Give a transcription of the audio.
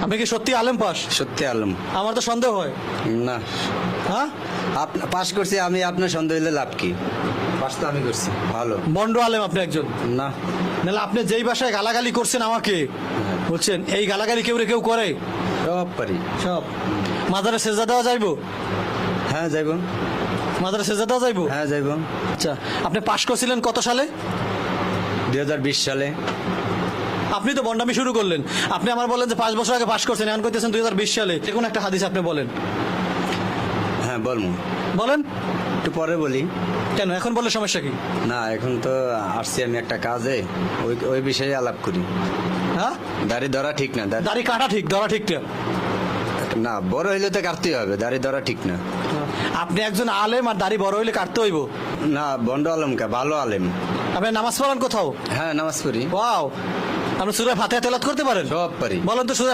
আপনি কি সত্যি আলেম পাস? সত্যি আলম। আমার তো সন্দেহ হয়। না, হ্যাঁ, পাস করছি আমি, আপনার সন্দেহ হইলে লাভ কি? পাস তো আমি করছি ভালো। বন্ড আলেম আপনি একজন। না, নাহলে আপনি যেই ভাষায় গালাগালি করছেন আমাকে, বলছেন এই গালাগালি কেউ করে? সব পারি। সব। মাদারে সেজদা দেওয়া যাইবো? হ্যাঁ যাইব। মাদারে সেজদা দেওয়া যাইবো? হ্যাঁ যাইব। আচ্ছা, আপনি পাশ করছিলেন কত সালে? 2020 সালে। আপনি তো বন্ডামি শুরু করলেন। আপনি আমার বলেন যে 5 বছর আগে পাশ করছেন, এখন কইতেছেন 2020 সালে। যে কোনো একটা হাদিস আপনি বলেন। হ্যাঁ বলবো, বলেন। একটু পরে বলি। কেন এখন বললে সমস্যা কি? না, এখন তো আসছি আমি একটা কাজে, ওই বিষয়ে আলাপ করি। হ্যাঁ, দাড়ি ধরা ঠিক না। দাড়ি কাটা ঠিক, ধরা ঠিক না। না, বড় হইলে তো কাটতেই হবে, দাড়ি ধরা ঠিক না। আপনি একজন আলেম আর দাড়ি বড় হইলে কাটতে হইব? না, বন্ড আলম কা, ভালো আলেম। আপনি নামাজ পড়েন কোথাও? হ্যাঁ নামাজ পড়ি। ওয়াও, আপনি সূরা ফাতিহা তেলাওয়াত করতে পারেন? সব পারি। বলেন তো সূরা